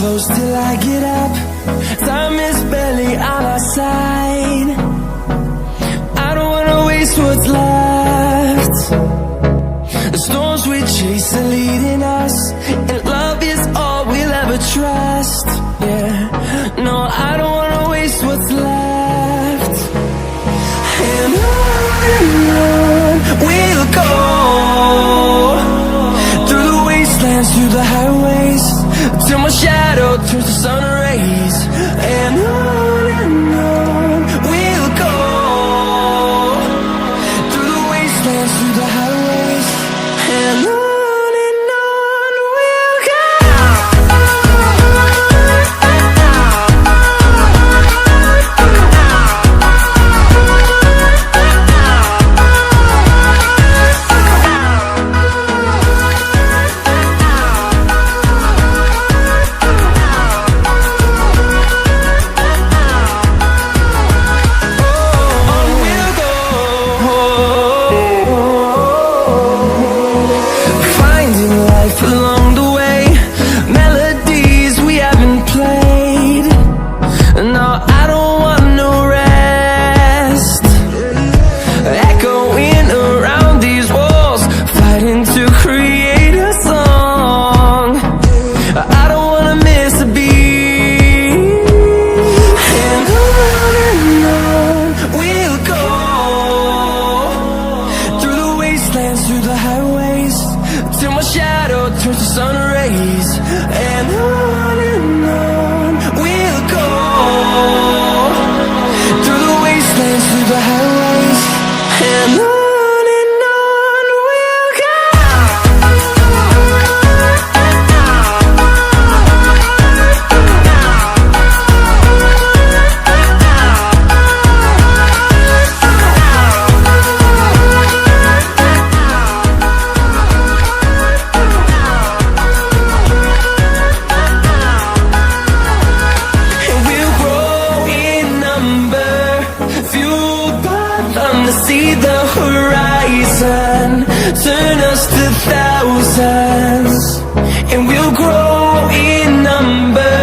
close till I get up. Time is barely on our side. I don't wanna waste what's left. The storms we chase are leading us, and love is all we'll ever trust. Yeah, no, I don't wanna waste what's left. And on we'll go, through the wastelands, through the highways, till my shadow turns to sun rays. And on we'll go, through the wastelands, through the highways, and on we'll go. See the horizon, turn us to thousands, and we'll grow in number.